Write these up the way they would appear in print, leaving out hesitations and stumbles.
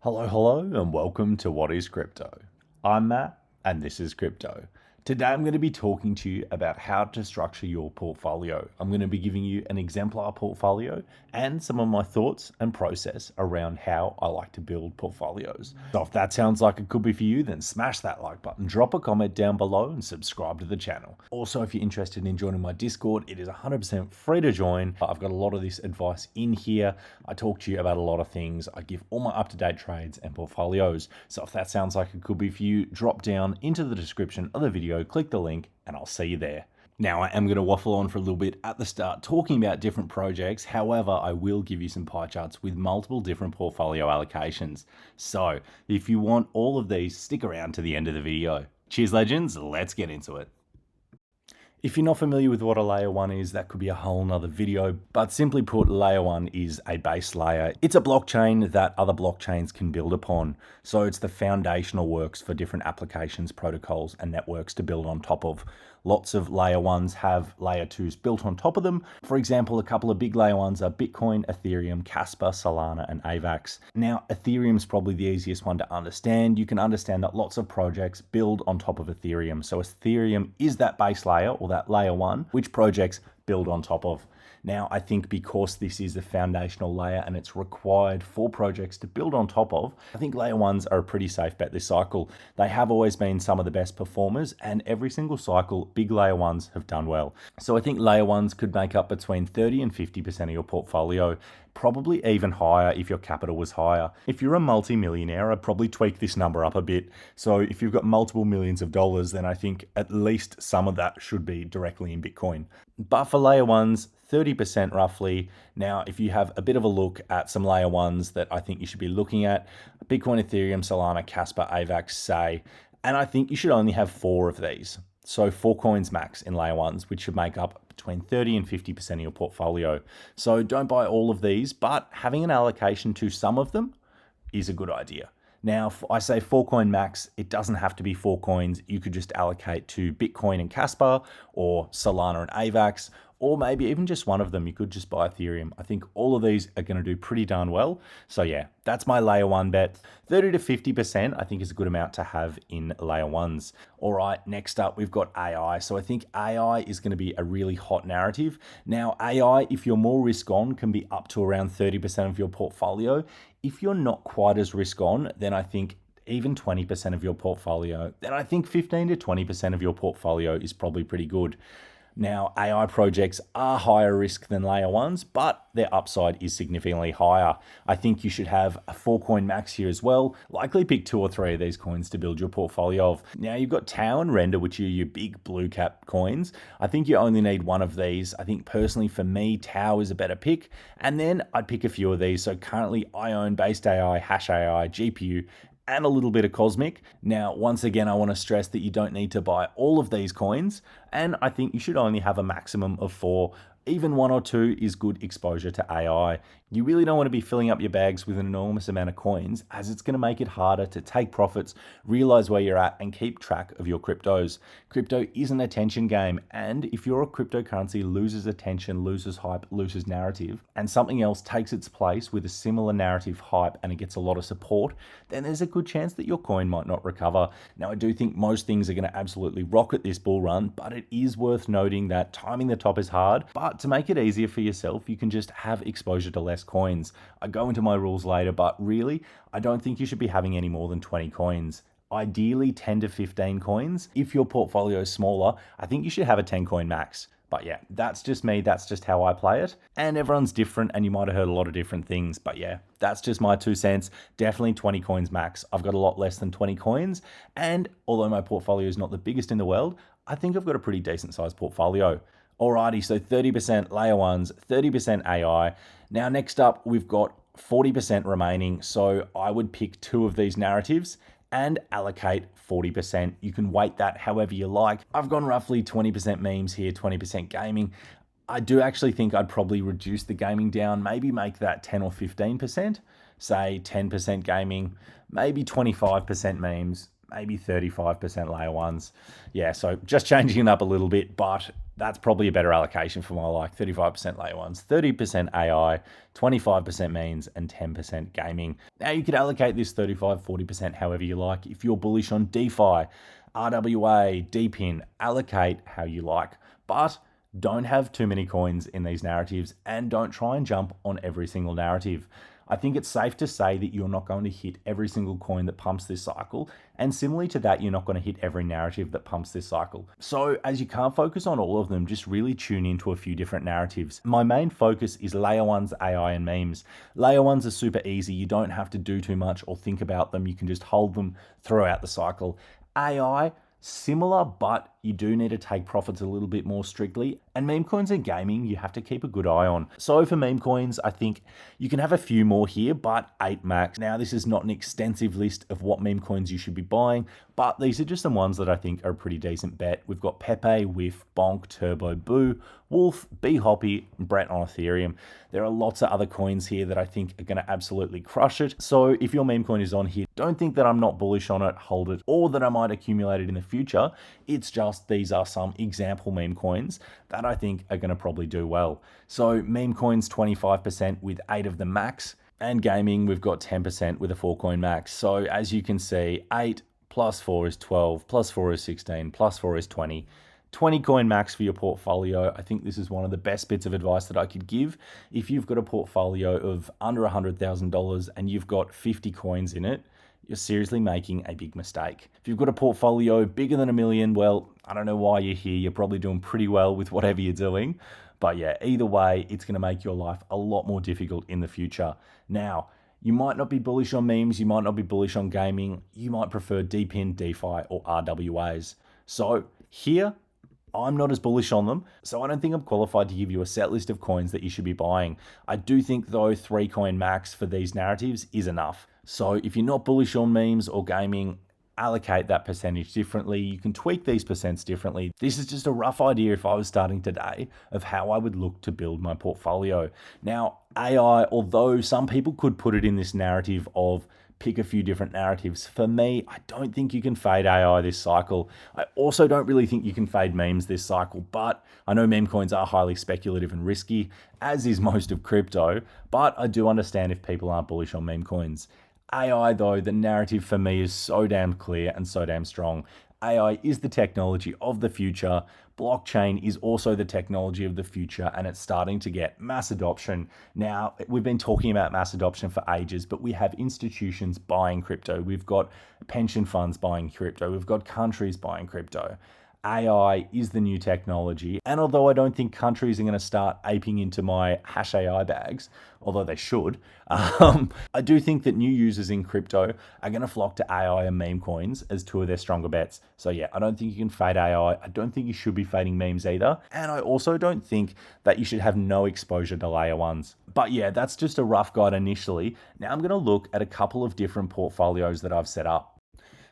Hello, and welcome to What is Crypto? I'm Matt, and this is Crypto. Today, I'm going to be talking to you about how to structure your portfolio. I'm going to be giving you an exemplar portfolio and some of my thoughts and process around how I like to build portfolios. So, if that sounds like it could be for you, then smash that like button, drop a comment down below, and subscribe to the channel. Also, if you're interested in joining my Discord, it is 100% free to join. I've got a lot of this advice in here. I talk to you about a lot of things. I give all my up-to-date trades and portfolios. So if that sounds like it could be for you, drop down into the description of the video, click the link, and I'll see you there. Now, I am going to waffle on for a little bit at the start talking about different projects. However, I will give you some pie charts with multiple different portfolio allocations. So if you want all of these, stick around to the end of the video. Cheers, legends. Let's get into it. If you're not familiar with what a layer 1 is, that could be a whole nother video, but simply put, layer 1 is a base layer. It's a blockchain that other blockchains can build upon. So it's the foundational works for different applications, protocols, and networks to build on top of. Lots of layer 1s have layer 2s built on top of them. For example, a couple of big layer 1s are Bitcoin, Ethereum, Casper, Solana, and AVAX. Now, Ethereum is probably the easiest one to understand. You can understand that lots of projects build on top of Ethereum. So Ethereum is that base layer, or that layer 1, which projects build on top of. Now, I think because this is a foundational layer and it's required for projects to build on top of, I think layer 1s are a pretty safe bet this cycle. They have always been some of the best performers, and every single cycle, big layer 1s have done well. So I think layer 1s could make up between 30 and 50% of your portfolio, probably even higher if your capital was higher. If you're a multi-millionaire, I'd probably tweak this number up a bit. So if you've got multiple millions of dollars, then I think at least some of that should be directly in Bitcoin. But for layer 1s, 30% roughly. Now, if you have a bit of a look at some layer 1s that I think you should be looking at, Bitcoin, Ethereum, Solana, Casper, AVAX, Say, and I think you should only have 4 of these. So 4 coins max in layer 1s, which should make up between 30 and 50% of your portfolio. So don't buy all of these, but having an allocation to some of them is a good idea. Now, if I say 4 coin max, it doesn't have to be 4 coins. You could just allocate to Bitcoin and Casper, or Solana and AVAX, or maybe even just one of them. You could just buy Ethereum. I think all of these are going to do pretty darn well. So yeah, that's my layer 1 bet. 30 to 50% I think is a good amount to have in layer 1s. All right, next up we've got AI. So I think AI is going to be a really hot narrative. Now, AI, if you're more risk on, can be up to around 30% of your portfolio. If you're not quite as risk on, then I think even 20% of your portfolio, then I think 15 to 20% of your portfolio is probably pretty good. Now, AI projects are higher risk than layer 1s, but their upside is significantly higher. I think you should have a 4 coin max here as well. Likely pick 2 or 3 of these coins to build your portfolio of. Now, you've got Tau and Render, which are your big blue cap coins. I think you only need one of these. I think personally for me, Tau is a better pick. And then I'd pick a few of these. So currently I own Based AI, Hash AI, GPU, and a little bit of Cosmic. Now, once again, I want to stress that you don't need to buy all of these coins, and I think you should only have a maximum of 4. Even 1 or 2 is good exposure to AI. You really don't want to be filling up your bags with an enormous amount of coins, as it's going to make it harder to take profits, realize where you're at, and keep track of your cryptos. Crypto is an attention game, and if your cryptocurrency loses attention, loses hype, loses narrative, and something else takes its place with a similar narrative hype and it gets a lot of support, then there's a good chance that your coin might not recover. Now, I do think most things are going to absolutely rocket this bull run, but it is worth noting that timing the top is hard. But to make it easier for yourself, you can just have exposure to less coins. I go into my rules later, but really, I don't think you should be having any more than 20 coins. Ideally 10 to 15 coins. If your portfolio is smaller, I think you should have a 10 coin max. But yeah, that's just me. That's just how I play it. And everyone's different, and you might have heard a lot of different things. But yeah, that's just my 2 cents. Definitely 20 coins max. I've got a lot less than 20 coins. And although my portfolio is not the biggest in the world, I think I've got a pretty decent sized portfolio. Alrighty, so 30% layer 1s, 30% AI. Now, next up, we've got 40% remaining. So I would pick 2 of these narratives and allocate 40%. You can weight that however you like. I've gone roughly 20% memes here, 20% gaming. I do actually think I'd probably reduce the gaming down, maybe make that 10 or 15%, say 10% gaming, maybe 25% memes, maybe 35% layer 1s. Yeah, so just changing it up a little bit, but That's probably a better allocation for my like 35% layer ones, 30% AI, 25% memes, and 10% gaming. Now you could allocate this 35-40% however you like. If you're bullish on DeFi, RWA, DPIN, allocate how you like. But don't have too many coins in these narratives and don't try and jump on every single narrative. I think it's safe to say that you're not going to hit every single coin that pumps this cycle. And similarly to that, you're not going to hit every narrative that pumps this cycle. So as you can't focus on all of them, just really tune into a few different narratives. My main focus is layer ones, AI, and memes. Layer ones are super easy. You don't have to do too much or think about them. You can just hold them throughout the cycle. AI, similar, but you do need to take profits a little bit more strictly. And meme coins and gaming, you have to keep a good eye on. So for meme coins, I think you can have a few more here, but 8 max. Now, this is not an extensive list of what meme coins you should be buying, but these are just some ones that I think are a pretty decent bet. We've got Pepe, Whiff, Bonk, Turbo, Boo, Wolf, B Hoppy, and Brett on Ethereum. There are lots of other coins here that I think are going to absolutely crush it. So if your meme coin is on here, don't think that I'm not bullish on it, hold it, or that I might accumulate it in the future. It's just these are some example meme coins that I think are going to probably do well. So meme coins 25% with 8 of the max, and gaming we've got 10% with a 4 coin max. So as you can see, 8 plus 4 is 12, plus 4 is 16, plus 4 is 20. 20 coin max for your portfolio. I think this is one of the best bits of advice that I could give. If you've got a portfolio of under $100,000 and you've got 50 coins in it, you're seriously making a big mistake. If you've got a portfolio bigger than $1 million, well, I don't know why you're here. You're probably doing pretty well with whatever you're doing. But yeah, either way, it's going to make your life a lot more difficult in the future. Now, you might not be bullish on memes. You might not be bullish on gaming. You might prefer DPIN, DeFi, or RWAs. So here, I'm not as bullish on them, so I don't think I'm qualified to give you a set list of coins that you should be buying. I do think, though, 3 coin max for these narratives is enough. So if you're not bullish on memes or gaming, allocate that percentage differently. You can tweak these percents differently. This is just a rough idea if I was starting today of how I would look to build my portfolio. Now, AI, although some people could put it in this narrative of pick a few different narratives. For me, I don't think you can fade AI this cycle. I also don't really think you can fade memes this cycle, but I know meme coins are highly speculative and risky, as is most of crypto, but I do understand if people aren't bullish on meme coins. AI, though, the narrative for me is so damn clear and so damn strong. AI is the technology of the future. Blockchain is also the technology of the future, and it's starting to get mass adoption. Now, we've been talking about mass adoption for ages, but we have institutions buying crypto. We've got pension funds buying crypto. We've got countries buying crypto. AI is the new technology. And although I don't think countries are going to start aping into my hash AI bags, although they should, I do think that new users in crypto are going to flock to AI and meme coins as 2 of their stronger bets. So yeah, I don't think you can fade AI. I don't think you should be fading memes either. And I also don't think that you should have no exposure to layer ones. But yeah, that's just a rough guide initially. Now I'm going to look at a couple of different portfolios that I've set up.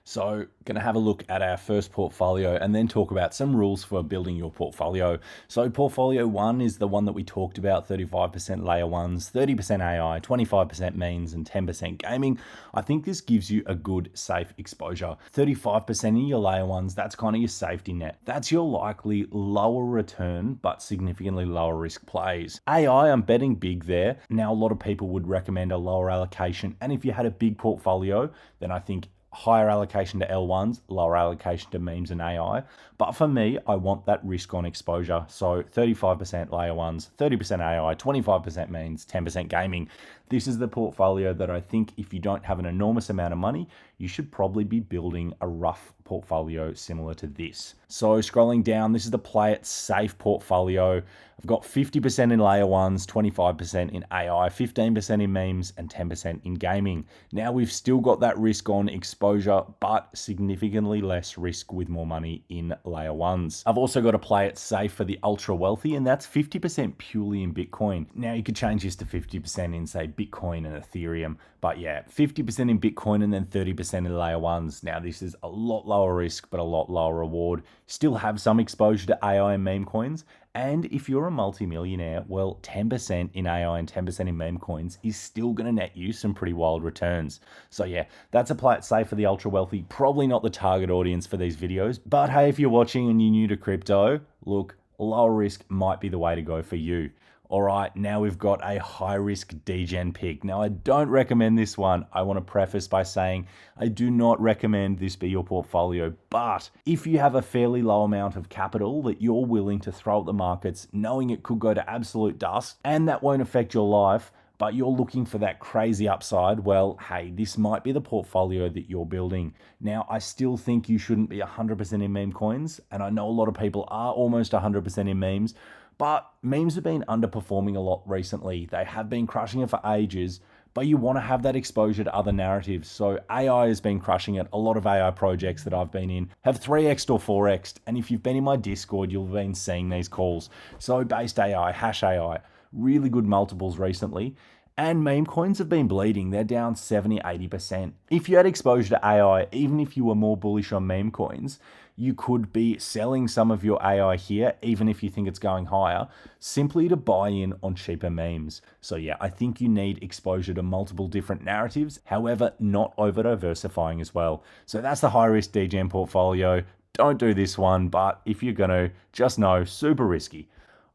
So going to have a look at our first portfolio and then talk about some rules for building your portfolio. So portfolio 1 is the one that we talked about, 35% layer ones, 30% AI, 25% memes, and 10% gaming. I think this gives you a good, safe exposure. 35% in your layer ones, that's kind of your safety net. That's your likely lower return, but significantly lower risk plays. AI, I'm betting big there. Now, a lot of people would recommend a lower allocation. And if you had a big portfolio, then I think higher allocation to L1s, lower allocation to memes and AI. But for me, I want that risk on exposure. So 35% layer ones, 30% AI, 25% memes, 10% gaming. This is the portfolio that I think if you don't have an enormous amount of money, you should probably be building a rough portfolio similar to this. So scrolling down, this is the play it safe portfolio. I've got 50% in layer ones, 25% in AI, 15% in memes, and 10% in gaming. Now we've still got that risk on exposure, but significantly less risk with more money in layer ones. I've also got to play it safe for the ultra wealthy, and that's 50% purely in Bitcoin. Now you could change this to 50% in, say, Bitcoin and Ethereum, but yeah, 50% in Bitcoin and then 30% in layer ones. Now this is a lot lower risk, but a lot lower reward. Still have some exposure to AI and meme coins. And if you're a multimillionaire, well, 10% in AI and 10% in meme coins is still going to net you some pretty wild returns. So yeah, that's a play it safe for the ultra wealthy. Probably not the target audience for these videos, but hey, if you're watching and you're new to crypto, look, lower risk might be the way to go for you. All right, now we've got a high risk degen pick. Now, I don't recommend this one. I want to preface by saying I do not recommend this be your portfolio, but if you have a fairly low amount of capital that you're willing to throw at the markets, knowing it could go to absolute dust and that won't affect your life, but you're looking for that crazy upside, well, hey, this might be the portfolio that you're building. Now, I still think you shouldn't be 100% in meme coins, and I know a lot of people are almost 100% in memes, but memes have been underperforming a lot recently. They have been crushing it for ages, but you want to have that exposure to other narratives. So AI has been crushing it. A lot of AI projects that I've been in have 3x'd or 4x'd. And if you've been in my Discord, you've been seeing these calls. So based AI, hash AI, really good multiples recently. And meme coins have been bleeding. They're down 70, 80%. If you had exposure to AI, even if you were more bullish on meme coins, you could be selling some of your AI here, even if you think it's going higher, simply to buy in on cheaper memes. So yeah, I think you need exposure to multiple different narratives, however, not over diversifying as well. So that's the high risk DGM portfolio. Don't do this one, but if you're gonna, just know, super risky.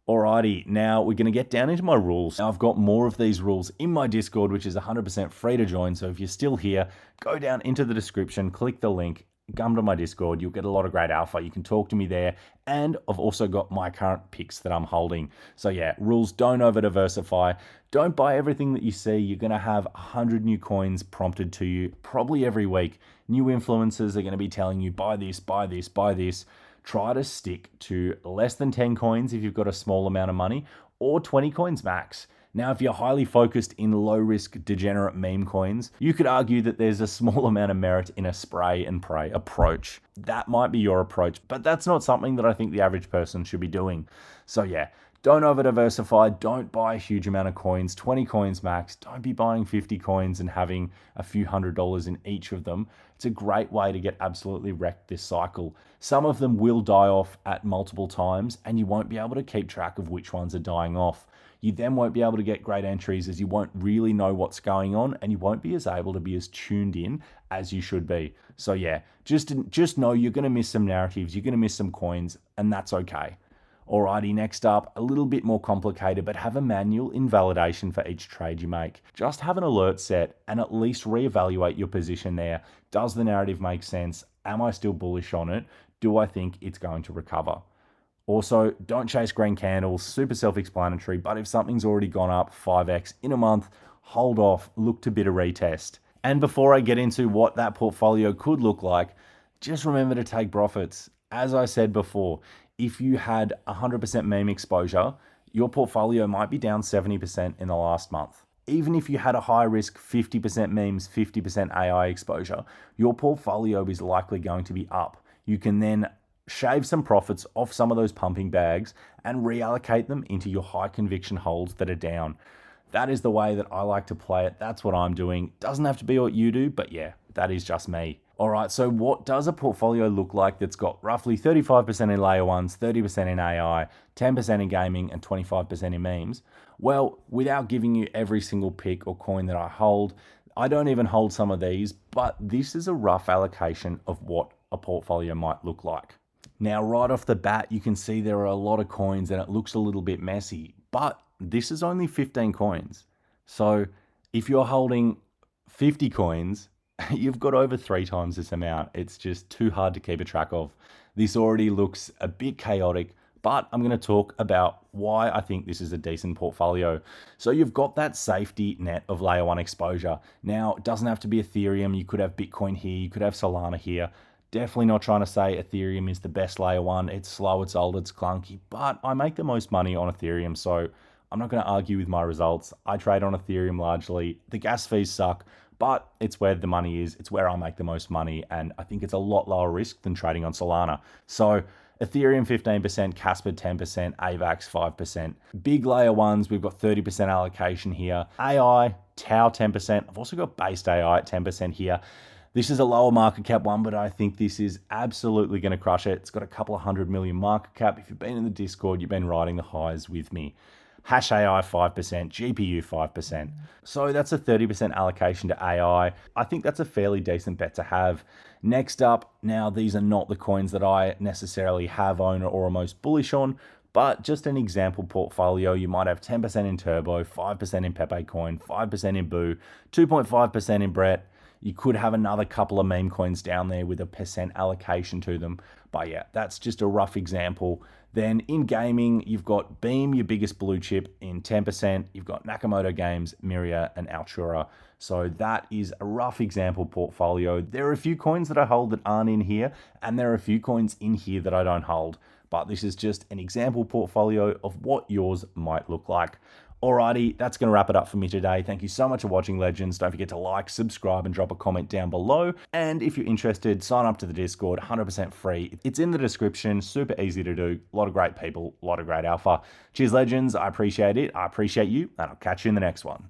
Alrighty, now we're going to get down into my rules. Now, I've got more of these rules in my Discord, which is 100% free to join. So if you're still here, go down into the description, click the link, come to my Discord. You'll get a lot of great alpha. You can talk to me there. And I've also got my current picks that I'm holding. So yeah, rules: don't over diversify. Don't buy everything that you see. You're going to have 100 new coins prompted to you probably every week. New influencers are going to be telling you, buy this, buy this, buy this. Try to stick to less than 10 coins if you've got a small amount of money, or 20 coins max. Now, if you're highly focused in low risk degenerate meme coins, you could argue that there's a small amount of merit in a spray and pray approach. That might be your approach, but that's not something that I think the average person should be doing. So yeah, don't over diversify. Don't buy a huge amount of coins, 20 coins max. Don't be buying 50 coins and having a few $100s in each of them. It's a great way to get absolutely wrecked this cycle. Some of them will die off at multiple times, and you won't be able to keep track of which ones are dying off. You then won't be able to get great entries, as you won't really know what's going on, and you won't be as able to be as tuned in as you should be. So yeah, just know you're going to miss some narratives, you're going to miss some coins, and that's okay. Alrighty, next up, a little bit more complicated, but have a manual invalidation for each trade you make. Just have an alert set and at least reevaluate your position there. Does the narrative make sense? Am I still bullish on it? Do I think it's going to recover? Also, don't chase green candles, super self-explanatory, but if something's already gone up 5x in a month, hold off, look to bid a retest. And before I get into what that portfolio could look like, just remember to take profits. As I said before, if you had 100% meme exposure, your portfolio might be down 70% in the last month. Even if you had a high risk 50% memes, 50% AI exposure, your portfolio is likely going to be up. You can then shave some profits off some of those pumping bags and reallocate them into your high conviction holds that are down. That is the way that I like to play it. That's what I'm doing. Doesn't have to be what you do, but yeah, that is just me. All right, so what does a portfolio look like that's got roughly 35% in layer ones, 30% in AI, 10% in gaming, and 25% in memes? Well, without giving you every single pick or coin that I hold, I don't even hold some of these, but this is a rough allocation of what a portfolio might look like. Now, right off the bat, you can see there are a lot of coins and it looks a little bit messy, but this is only 15 coins. So if you're holding 50 coins, you've got over 3 times this amount. It's just too hard to keep a track of. This already looks a bit chaotic, but I'm going to talk about why I think this is a decent portfolio. So you've got that safety net of layer 1 exposure. Now, it doesn't have to be Ethereum. You could have Bitcoin here. You could have Solana here. Definitely not trying to say Ethereum is the best layer 1. It's slow, it's old, it's clunky, but I make the most money on Ethereum, so I'm not going to argue with my results. I trade on Ethereum largely. The gas fees suck, but it's where the money is. It's where I make the most money, and I think it's a lot lower risk than trading on Solana. So Ethereum 15%, Casper 10%, AVAX 5%. Big layer ones, we've got 30% allocation here. AI, Tau 10%. I've also got based AI at 10% here. This is a lower market cap one, but I think this is absolutely going to crush it. It's got a couple of 100 million market cap. If you've been in the Discord, you've been riding the highs with me. Hash AI 5%, GPU 5%. So that's a 30% allocation to AI. I think that's a fairly decent bet to have. Next up, now these are not the coins that I necessarily have, own, or are most bullish on, But just an example portfolio, you might have 10% in Turbo, 5% in Pepe Coin, 5% in Boo, 2.5% in Brett. You could have another couple of meme coins down there with a percent allocation to them. But yeah, that's just a rough example. Then in gaming, you've got Beam, your biggest blue chip, in 10%. You've got Nakamoto Games, Miria, and Altura. So that is a rough example portfolio. There are a few coins that I hold that aren't in here, and there are a few coins in here that I don't hold. But this is just an example portfolio of what yours might look like. Alrighty, that's going to wrap it up for me today. Thank you so much for watching, legends. Don't forget to like, subscribe, and drop a comment down below. And if you're interested, sign up to the Discord, 100% free. It's in the description, super easy to do. A lot of great people, a lot of great alpha. Cheers, legends. I appreciate it. I appreciate you, and I'll catch you in the next one.